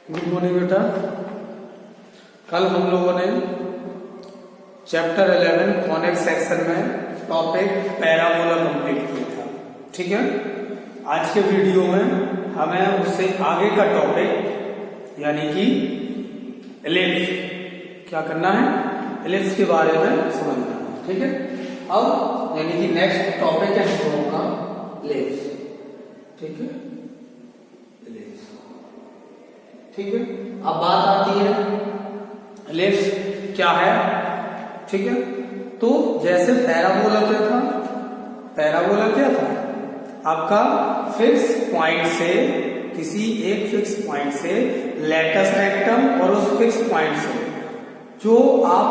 Good morning बेटा। कल हम लोगों ने चैप्टर 11 कॉनेक्स सेक्शन में टॉपिक पैराबोला कंप्लीट किया था। ठीक है, आज के वीडियो में हमें उससे आगे का टॉपिक यानी कि एलिप्स क्या करना है, एलिप्स के बारे में समझना है। ठीक है, अब यानी कि नेक्स्ट टॉपिक है हम लोगों का एलिप्स। ठीक है, ठीक है। अब बात आती है एलिप्स क्या है। ठीक है, तो जैसे पैराबोला क्या था, पैराबोला क्या था आपका फिक्स पॉइंट से, किसी एक फिक्स पॉइंट से लेटस रेक्टम और उस फिक्स पॉइंट से जो आप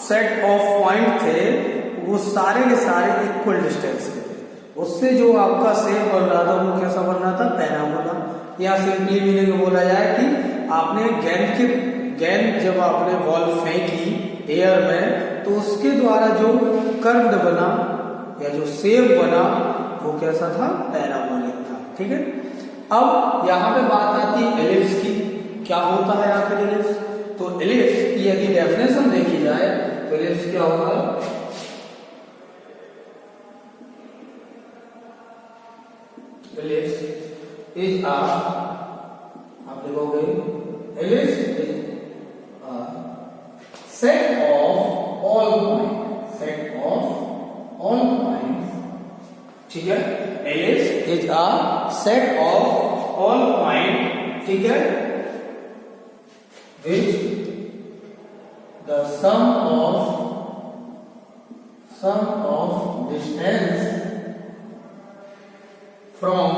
सेट ऑफ पॉइंट थे वो सारे के सारे इक्वल डिस्टेंस में थे। उससे जो आपका शेप बन रहा था वो कैसा बन रहा था, पैराबोला। या सिंपली मीनिंग बोला जाए कि आपने गेंद जब आपने बॉल फेंकी एयर में तो उसके द्वारा जो कर्व बना या जो शेप बना वो कैसा था, पैराबोलिक था। ठीक है, अब यहां पे बात आती है एलिप्स की। क्या होता है आखिर एलिप्स? तो एलिप्स की यदि डेफिनेशन देखी जाए तो एलिप्स क्या होगा, एलिप्स इज आ, आप देखोगे ellipse is a set of all point, set of all points. ठीक है, ellipse is a set of all point. ठीक है, which the sum of distance from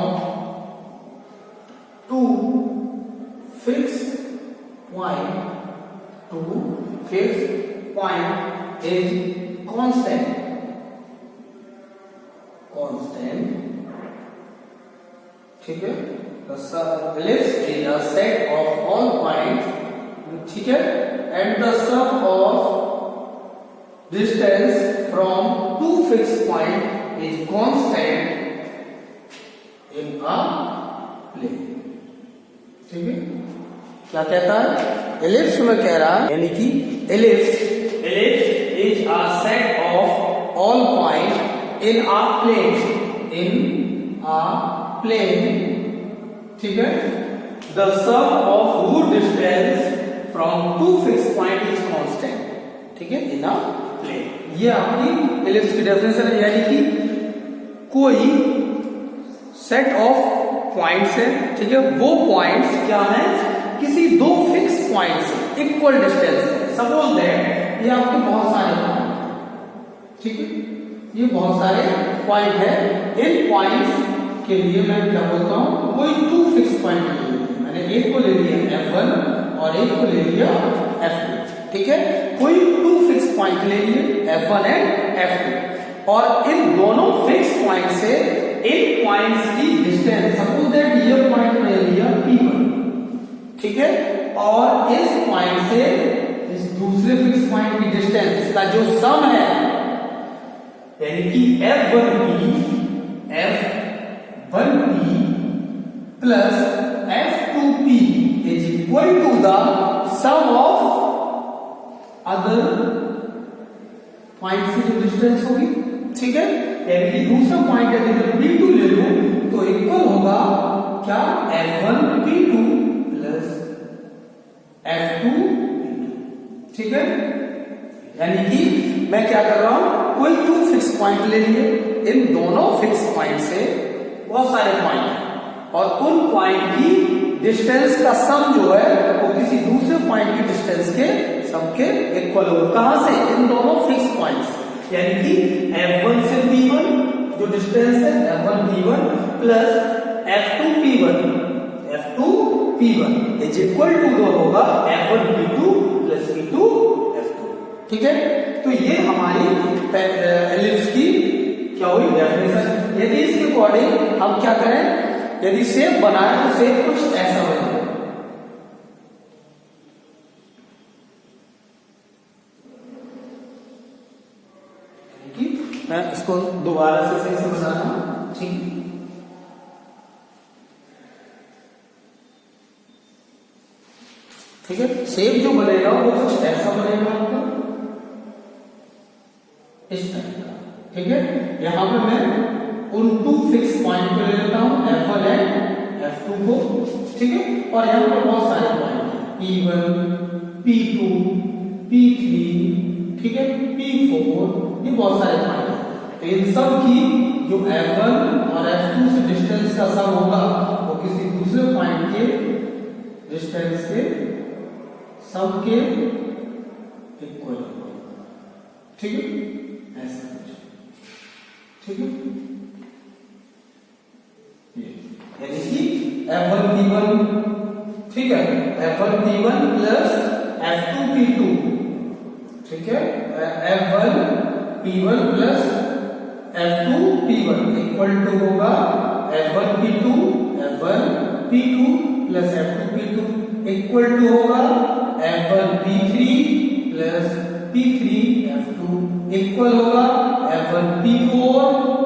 fixed point is constant. ठीक है, the ellipse is a set of all points. ठीक है, and the sum of distance from two fixed point is constant in a plane. ठीक है, क्या कहता है ellipse में, कह रहा है यानी कि ellipse is a set of all point in a plane. ठीक है, the sum of whose distance from two fix point is constant. ठीक है, इन अ प्लेन। ये आपकी एलिप्स की डेफिनेशन है, यानी कि कोई सेट ऑफ पॉइंट्स है। ठीक है, वो पॉइंट्स क्या है, किसी दो फिक्स पॉइंट से इक्वल डिस्टेंस है। सपोज दैट ये आपके बहुत सारे पॉइंट, ठीक है, ये बहुत सारे पॉइंट है। इन पॉइंट्स के लिए मैं क्या बोलता हूं, कोई टू फिक्स पॉइंट ले लिया, मैंने एक को ले लिया F1 और एक को ले लिया F2। ठीक है, कोई टू फिक्स पॉइंट ले लिए F1 एंड F2 और इन दोनों फिक्स पॉइंट से इन पॉइंट्स की डिस्टेंस, सपोज दैट ये पॉइंट मैंने लिया P1। ठीक है, और इस पॉइंट से इस दूसरे फिक्स पॉइंट की डिस्टेंस का जो सम है यानी कि F1P plus F2P is equal to the sum of other point से जो डिस्टेंस होगी। ठीक है, यानी कि दूसरा पॉइंट यदि मैं P2 ले लूं तो इक्वल होगा क्या, F1P2 F2। ठीक है, यानी कि मैं क्या कर रहा हूं, कोई टू फिक्स पॉइंट ले लिए, इन दोनों फिक्स पॉइंट से बहुत सारे पॉइंट हैं और उन पॉइंट की डिस्टेंस का सम जो है वो किसी दूसरे पॉइंट की डिस्टेंस के सम के इक्वल होगा। कहां से, इन दोनों फिक्स पॉइंट्स, यानी कि F1 से P1 जो डिस्टेंस है F1P1 plus F2P1 is equal to दो होगा F1P2 प्लस P2F2। ठीक है, तो ये हमारी एलिप्स की क्या हुई डेफिनेशन। यदि इसके अकॉर्डिंग हम क्या करें, यदि शेप बनाए तो शेप कुछ ऐसा बने। मैं इसको दोबारा से सही से बना रहा हूं। ठीक है, ठीक है, शेप जो बनेगा वो कुछ ऐसा बनेगा आपका, इस टाइप का। ठीक है, यहां पे मैं उन 2 फिक्स पॉइंट को ले लेता हूं, F1 एंड F2 को। ठीक है, और यहां पर बहुत सारे पॉइंट हैं, P1, P2, P3, ठीक है, P4, ये बहुत सारे पॉइंट हैं। तो इन सब की जो F1 और F2 से डिस्टेंस का सम होगा वो किसी दूसरे पॉइंट के डिस्टेंस के सम के इक्वल होगा। ठीक है, ऐसा कुछ। ठीक है, यानी कि F1 P1, ठीक है, F1 P1 plus F2 P2, ठीक है, F1 P1 plus F2 P1 equal to होगा F1 P2 plus F2 P2 equal to होगा F1 P3 plus P3 F2 equal होगा F1 P4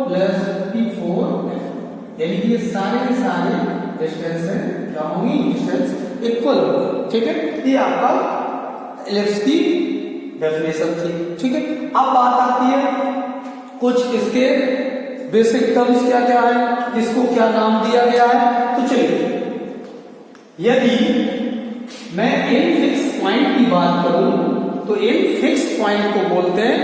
plus P4 F2। यानी कि ये सारे के सारे डिस्टेंस है क्या होंगी, डिस्टेंस इक्वल होगी। ठीक है, ये आपका एलिप्स की डेफिनेशन थी। ठीक है, अब बात आती है कुछ इसके बेसिक टर्म्स क्या क्या है, इसको क्या नाम दिया गया है। तो चलिए, यदि मैं इन फिक्स पॉइंट की बात करूं तो इन फिक्स पॉइंट को बोलते हैं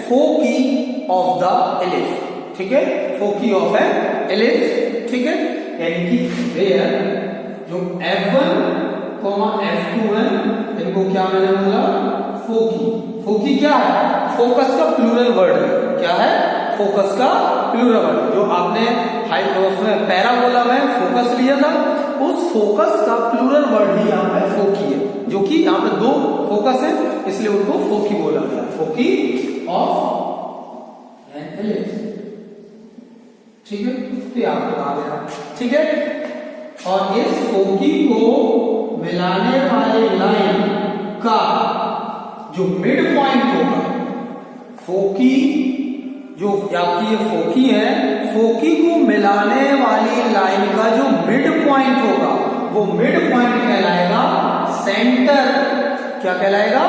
फोकी ऑफ द एलिप्स। ठीक है, फोकी ऑफ एन एलिप्स। ठीक है, यानी कि वेयर जो F1, F2 है, इनको क्या मैंने बोला, फोकी। फोकी क्या है, फोकस का प्लूरल वर्ड है। क्या है, फोकस का प्लूरल वर्ड। जो आपने उसमें पैराबोला में फोकस लिया था, उस फोकस का प्लूरल वर्ड ही यहाँ पे फोकी है, जो कि यहाँ पे 2 फोकस है, इसलिए उनको फोकी बोला गया, फोकी ऑफ एन एलिप्स। ठीक है, तो आपको आ गया। ठीक है, और इस फोकी को मिलाने वाले लाइन का जो मिड पॉइंट होगा, फोकी जो आपकी ये फोकी है, फोकी को मिलाने वाली लाइन का जो मिड पॉइंट होगा वो मिड पॉइंट कहलाएगा सेंटर। क्या कहलाएगा,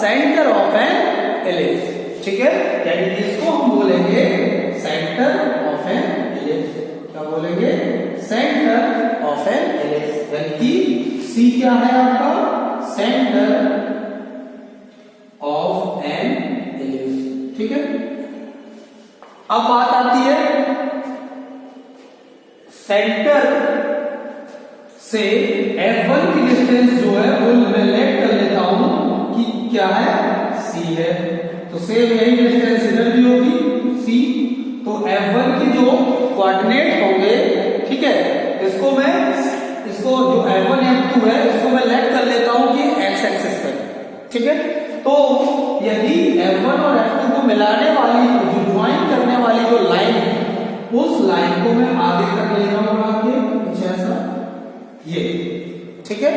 सेंटर ऑफ एन एलिप्स। ठीक है, यानी कि इसको हम बोलेंगे सेंटर ऑफ एन एलिप्स। क्या बोलेंगे, सेंटर ऑफ एन एलिप्स। यानी कि सी क्या है आपका, सेंटर ऑफ एन एलिप्स। ठीक है, अब बात आती है सेंटर से F1 की डिस्टेंस जो है वो मैं लेट कर लेता हूं कि क्या है, C है। तो सेम यही डिस्टेंस इधर भी होगी C। तो F1 के जो कोऑर्डिनेट होंगे, ठीक है, इसको जो F1 F2 है इसको मैं लेट कर लेता हूं कि x एक्सिस पर। ठीक है, तो यदि F1 और F2 को मिलाने वाली जो ज्वाइन करने वाली जो लाइन है, उस लाइन को मैं आगे तक ले जाऊंगा, कुछ ऐसा ये। ठीक है,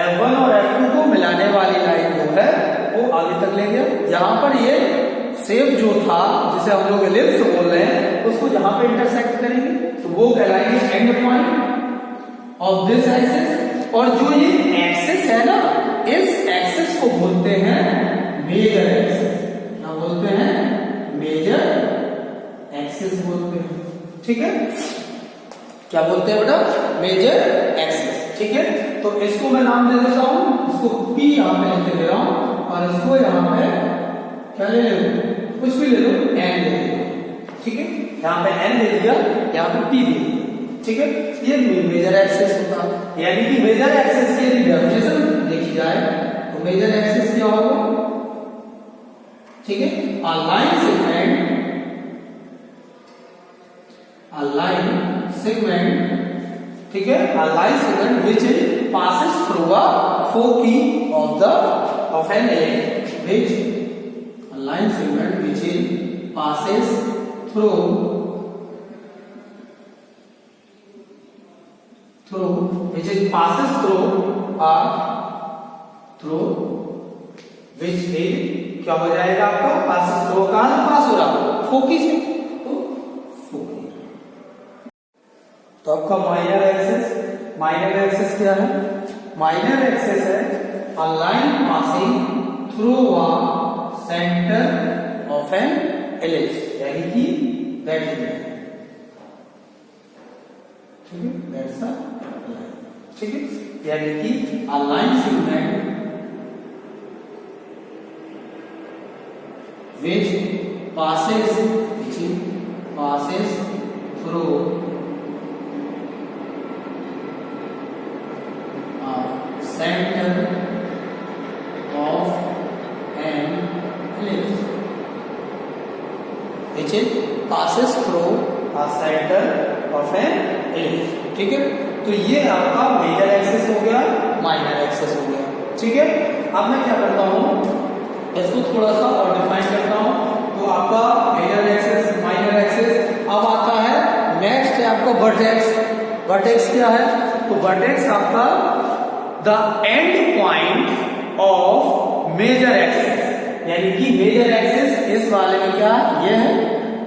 F1 और F2 को मिलाने वाली लाइन जो है वो आगे तक ले गया। जहां पर ये शेप जो था जिसे हम लोग एलिप्स बोल रहे हैं, उसको जहां पे इंटरसेक्ट करेंगे तो वो कहलाएंगे end point of this axis. और जो ये एक्सिस है ना, इस एक्सिस को बोलते हैं मेजर एक्सिस। क्या बोलते हैं, मेजर एक्सिस बोलते हैं। ठीक है, क्या बोलते हैं बेटा, मेजर एक्सिस। ठीक है, तो इसको मैं नाम दे देता हूं, इसको P यहां पे लिख दे रहा हूं, और इसको यहां पे क्या ले लो, कुछ भी ले लो, N ले लो। ठीक है, यहां पे N ले लिया, यहां पे P ले लिया। ठीक है, ये मेजर एक्सिस होगा। यानी कि मेजर एक्सिस की यदि डेफिनेशन देखी जाए तो मेजर एक्सिस क्या होगा, ठीक है, a line segment, ठीक है, a line segment which passes through a foci of an element, which a line segment which passes through which is क्या हो जाएगा आपका, पासेस थ्रू, कहां से पास हो रहा, फोकी से, तो फोकी। तो आपका माइनर एक्सिस क्या है, माइनर एक्सिस है a line passing through a center of an ellipse, यानी कि that is line, ठीक है, that's a line, ठीक है, यानी कि a line segment which passes through a center of an ellipse, which passes through a center of an ellipse, ठीक है। तो ये आपका मेजर एक्सिस हो गया, माइनर एक्सिस हो गया, ठीक है। अब मैं क्या करता हूँ, इसको थोड़ा सा और डिफाइन करता हूँ। तो आपका मेजर एक्सिस, माइनर एक्सिस, अब आता है नेक्स्ट है आपका वर्टेक्स। वर्टेक्स क्या है, तो वर्टेक्स आपका the end point of major axis, यानी कि मेजर एक्सिस इस वाले में क्या ये है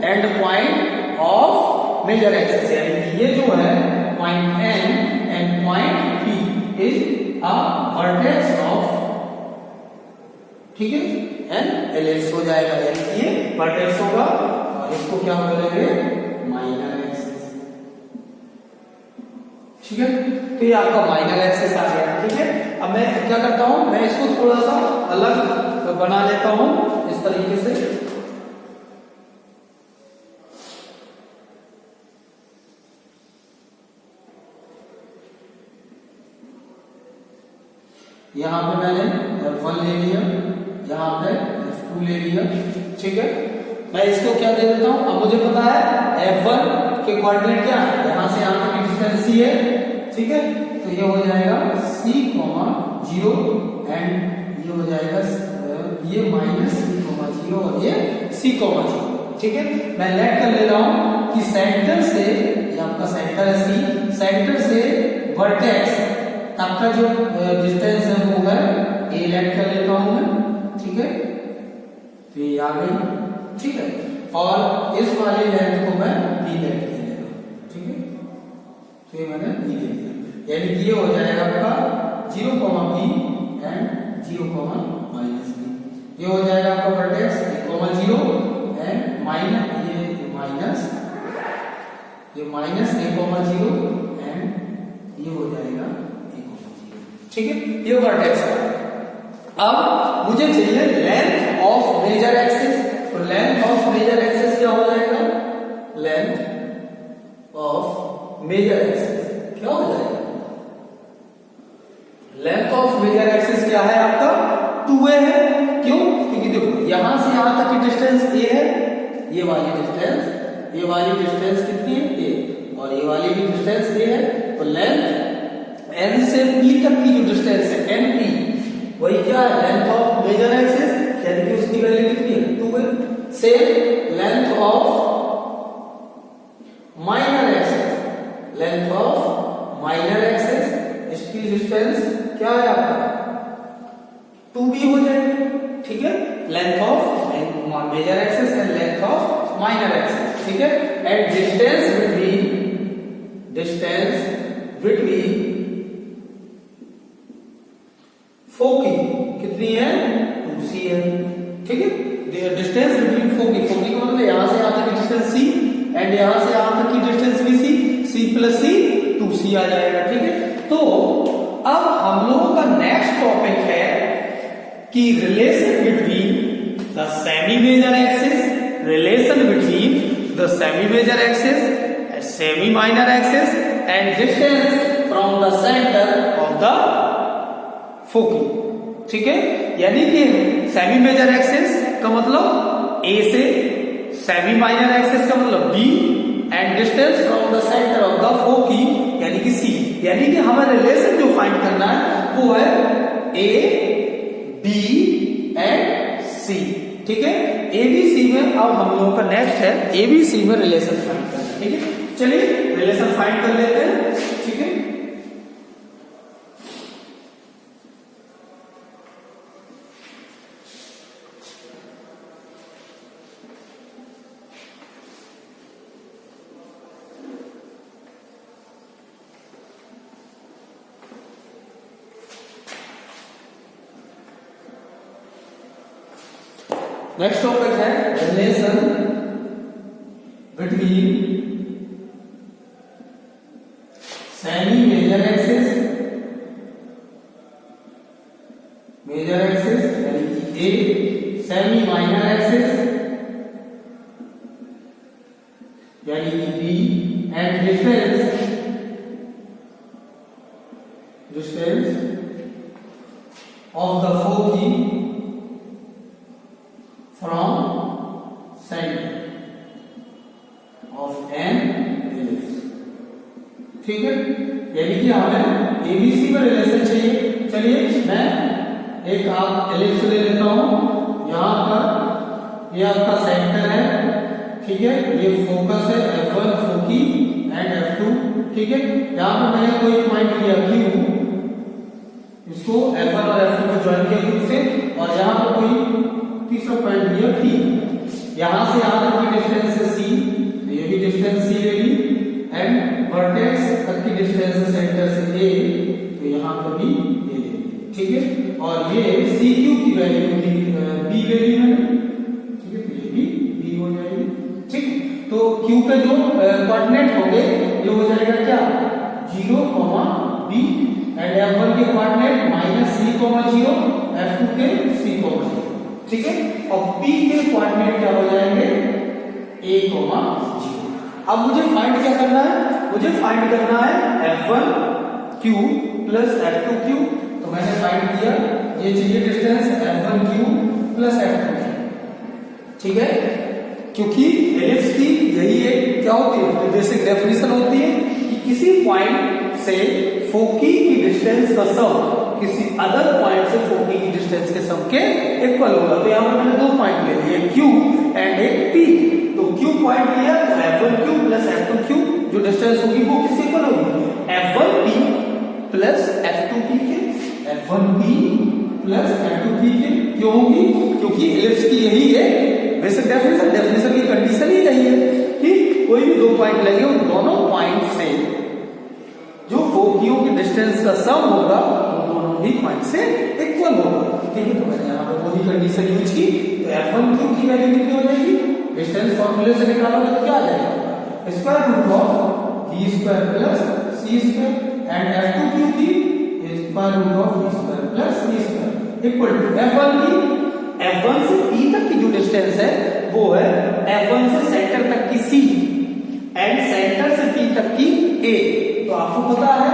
end point of major axis, यानी कि ये जो है point N end point P is a vertex of, ठीक है, एन एलिप्स हो जाएगा, यानी कि ये वर्टेक्स होगा और इसको क्या बोलेंगे माइनर एक्सिस, ठीक है। तो ये आपका माइनर एक्सिस आ गया, ठीक है। अब मैं क्या करता हूं, मैं इसको थोड़ा सा अलग बना लेता हूं इस तरीके से। यहां पे मैंने F1 ले लिया, यहां पे F2 ले लिया, ठीक है। मैं इसको क्या दे देता हूं, अब मुझे पता है F1 के कोऑर्डिनेट क्या है, यहां से यहां तक की डिस्टेंस c है, ठीक है। तो ये हो जाएगा c, 0 एंड ये हो जाएगा ये माइनस c, 0 और ये c, 0, ठीक है। मैं लेट कर ले रहा हूं कि सेंटर से, ये आपका सेंटर है c, सेंटर से वर्टेक्स तक का जो डिस्टेंस है वो है a लेट कर लेता हूं मैं, ठीक है। तो ये आ गई, ठीक है, और इस वाले लेंथ को मैं b लेट कर ले रहा हूं, ठीक है। तो ये मैंने b ले लिया, यानी कि ये हो जाएगा आपका 0, b एंड 0, माइनस b। ये हो जाएगा आपका वर्टेक्स 0 एंड माइनस ये माइनस a, 0 एंड ये हो जाएगा, ठीक है। ये वर्टेक्स है। अब मुझे चाहिए लेंथ ऑफ मेजर एक्सिस, तो लेंथ ऑफ मेजर एक्सिस क्या हो जाएगा, लेंथ ऑफ मेजर एक्सिस क्या हो जाएगा, लेंथ ऑफ मेजर एक्सिस क्या है आपका 2a है, क्यों, क्योंकि देखो यहां से यहां तक की डिस्टेंस a है, ये वाली डिस्टेंस कितनी है a, और ये वाली भी डिस्टेंस a है, तो लेंथ n से p तक की जो डिस्टेंस है np, वही क्या है लेंथ ऑफ मेजर एक्सिस, यानी कि उसकी वैल्यू कितनी है 2 है। Same length of minor axis, length of minor axis, इसकी डिस्टेंस क्या है आपका 2b हो जाएगी, ठीक है। Length of major axis and length of minor axis, ठीक है। एंड डिस्टेंस बिटवीन फोकी कितनी है 2c है, ठीक है। डिस्टेंस बिटवीन फोकी का मतलब यहां से यहां तक की डिस्टेंस c एंड यहां से यहां तक की डिस्टेंस भी c प्लस c 2c आ जाएगा, ठीक है। तो अब हम लोगों का नेक्स्ट टॉपिक है कि relation between the semi major axis, semi minor axis and distance from the centre of the foci, ठीक है। यानी कि सेमी मेजर एक्सिस का मतलब a से, सेमी माइनर एक्सिस का मतलब b and distance from the centre of the foci यानी कि c, यानी कि हमें रिलेशन जो फाइंड करना है वो है a, b एंड c, ठीक है। abc में अब हम लोगों का नेक्स्ट है abc में रिलेशन फाइंड करना, ठीक है। चलिए रिलेशन फाइंड कर लेते हैं, ठीक है। नेक्स्ट टॉपिक है relation between semi major axis यानी कि ए, सेमी माइनर एक्सिस यानी कि B, and distance of the foci from center of an ellipse। ठीक है, यानी कि हमें एबीसी में रिलेशन चाहिए। चलिए मैं एक आप एलिप्स ले लेता हूं, यहां पर ये आपका सेंटर है, ठीक है, ये फोकस है F1 फोकी एंड F2, ठीक है। यहां पर मैंने कोई पॉइंट लिया Q, इसको F1 और F2 को ज्वाइन किया Q से, और यहाँ पर कोई तीसरा पॉइंट लिया T। यहाँ से यहाँ तक की डिस्टेंस है C, तो ये भी डिस्टेंस C ले ली, एंड वर्टेक्स तक की डिस्टेंस है सेंटर से A, तो यहाँ पर भी A ले ली, ठीक है। और ये CQ की वैल्यू B ले ली मैंने, ठीक है, तो ये भी B हो जाएगी, ठीक। तो Q पे जो कोऑर्डिनेट होंगे ये हो जाएगा क्या 0, B, एंड F1 के कोऑर्डिनेट -C,0, F2 के C,0, ठीक है। और P के कोऑर्डिनेट क्या हो जाएंगे A,0। अब मुझे फाइंड क्या करना है, मुझे फाइंड करना है F1Q प्लस F2Q। तो मैंने फाइंड किया, ये चाहिए डिस्टेंस F1Q प्लस F2Q, ठीक है। क्योंकि एलिप्स की यही एक क्या होती है, बेसिक डेफिनेशन होती है कि किसी पॉइंट से फोकी की डिस्टेंस का सम किसी अदर पॉइंट से फोकी की डिस्टेंस के सम के इक्वल होगा। तो यहाँ पर मैंने दो पॉइंट ले लिए, Q एंड एक P। तो Q पॉइंट लिया तो F1Q प्लस F2Q जो डिस्टेंस होगी वो किससे इक्वल होगी F1P प्लस F2P के, F1P प्लस F2P के। क्यों होगी, क्योंकि एलिप्स की यही है बेसिक डेफिनेशन की कंडीशन ही यही है कि कोई भी दो पॉइंट लगे उन दोनों पॉइंट से जो फोकियों की डिस्टेंस का सम होगा वो दोनों ही पॉइंट से इक्वल होगा, ठीक है। तो मैंने यहाँ पर वही कंडीशन यूज की। तो F1Q की वैल्यू कितनी हो जाएगी, डिस्टेंस फॉर्मूले से निकालोगे तो क्या आ जाएगा square root of V square plus C square, and F2Q की square root of V square plus C square equal to F1 की F1 से P तक की जो डिस्टेंस है वो है F1 से सेंटर तक की C एंड सेंटर से P तक की A। तो आपको पता है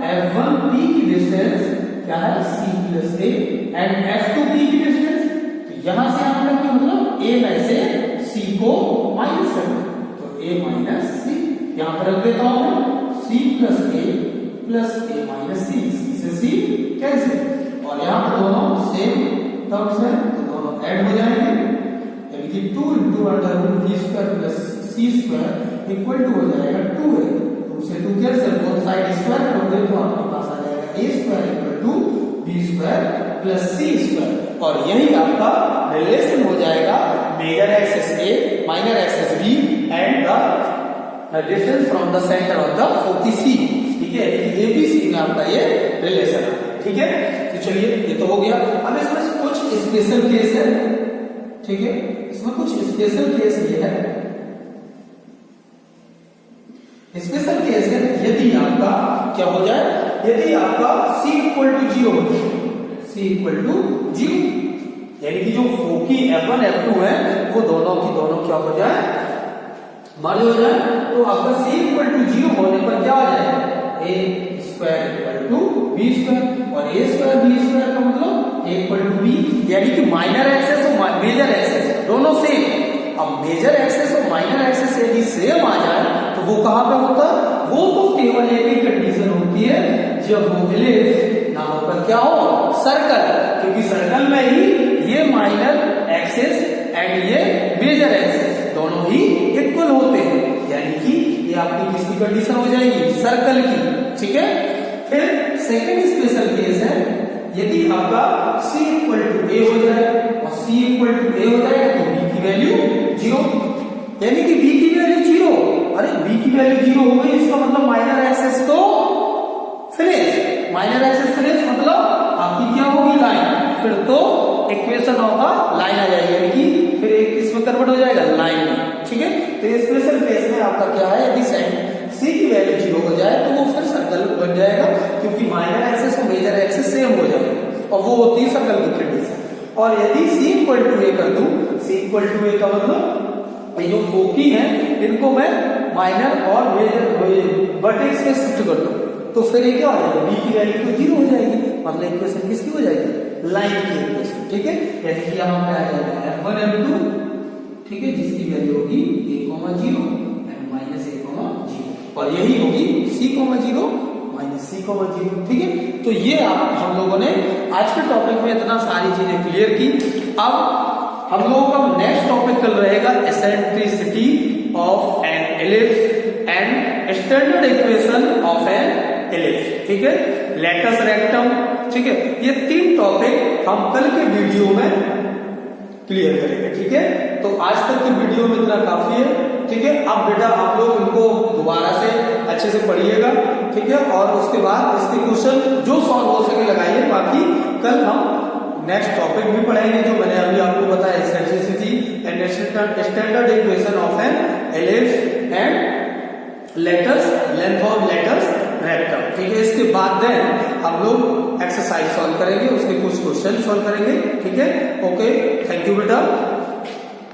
F1P की डिस्टेंस क्या है C plus A, and F2P की डिस्टेंस, तो यहां से यहां तक की मतलब A में से C को माइनस कर दो, तो A माइनस C यहां पर रख देता हूं मैं, C plus A minus C, C से C कैंसिल, और यहां पर दोनों सेम टर्म्स है तो दोनों ऐड हो जाएंगे, यानी कि 2 × √V square plus C square equal to हो जाएगा 2A। से 2 कैंसिल, बोथ साइड स्क्वायर करोगे तो आपके पास आ जाएगा A square equal to B square plus C square. और यही आपका रिलेशन हो जाएगा major axis A, minor axis B and the distance from the centre of the foci C, ठीक है। ABC में आपका ये रिलेशन है, ठीक है। तो चलिए ये तो हो गया। अब इसमें कुछ स्पेशल केस है, ठीक है, इसमें कुछ स्पेशल केस ये है, स्पेशल केस है यदि आपका क्या हो जाए, यदि आपका C इक्वल टू 0 हो जाए, C इक्वल टू 0, यानी कि जो फोकी F1 F2 है वो दोनों की दोनों क्या हो जाए मर्ज हो जाए, तो आपका C इक्वल टू 0 होने पर क्या आ जाएगा A square equal to B square, और A स्क्वायर B स्क्वायर का मतलब A इक्वल टू B, यानी कि माइनर एक्सेस और मेजर एक्सेस दोनों सेम। अब मेजर एक्सेस और माइनर एक्सेस यदि सेम आ जाए तो वो कहां पे होता है, वो तो केवल एक ही कंडीशन होती है जब वो एलिप्स ना होकर क्या हो सर्कल, क्योंकि सर्कल में ही ये माइनर एक्सेस एंड ये मेजर एक्सेस दोनों ही इक्वल होते हैं, यानी कि ये आपकी किसकी कंडीशन हो जाएगी सर्कल की, ठीक है। फिर सेकंड स्पेशल केस है यदि आपका C इक्वल टू A हो जाए, और C इक्वल टू A हो जाएगा तो B की वैल्यू 0, यानी कि B की वैल्यू 0, अरे B की वैल्यू 0 हो गई, इसका मतलब माइनर एक्सेस तो फिनिश, माइनर एक्सेस फिनिश मतलब आपकी क्या होगी लाइन, फिर तो इक्वेशन ऑफ अ लाइन आ जाएगी, यानी कि फिर एक इसमें कन्वर्ट हो जाएगा लाइन में, ठीक है। तो इस स्पेशल केस में आपका क्या है, यदि सी की वैल्यू 0 हो जाए तो वो फिर सर्कल बन जाएगा, क्योंकि माइनर एक्सिस और मेजर एक्सिस सेम हो जाएगा और वो होती है सर्कल की कंडीशन। और यदि c इक्वल टू ए कर दूं, c इक्वल टू ए का मतलब ये जो फोकी है इनको मैं माइनर और मेजर वर्टेक्स में शिफ्ट कर दूं, तो फिर ये क्या हो जाएगा, b की वैल्यू तो 0 हो जाएगी, मतलब इक्वेशन किसकी हो जाएगी, लाइन की इक्वेशन, ठीक है। यानी कि यहाँ पे आ जाएगा f1 f2, ठीक है, जिसकी वैल्यू होगी a, 0 एंड माइनस a, 0, और यही होगी c, 0 माइनस c, 0, ठीक है। तो ये हम लोगों ने आज के टॉपिक में इतना सारी चीजें क्लियर की। अब हम लोगों का नेक्स्ट टॉपिक कल रहेगा eccentricity of an ellipse and standard equation of an ellipse, ठीक है, लेटस रेक्टम, ठीक है। ये 3 टॉपिक हम कल के वीडियो में क्लियर करेंगे, ठीक है। तो आज तक की वीडियो में इतना काफी है, ठीक है। अब बेटा आप लोग इनको दोबारा से अच्छे से पढ़िएगा, ठीक है, और उसके बाद इसके क्वेश्चन जो सॉल्व हो सके लगाइए। बाकी कल हम नेक्स्ट टॉपिक भी पढ़ेंगे जो मैंने अभी आपको बताया, eccentricity and standard equation of an ellipse and latus length of latus rectum, ठीक है। इसके बाद देन हम लोग एक्सरसाइज सॉल्व करेंगे, उसके कुछ क्वेश्चन सॉल्व करेंगे, ठीक है। ओके, थैंक यू बेटा।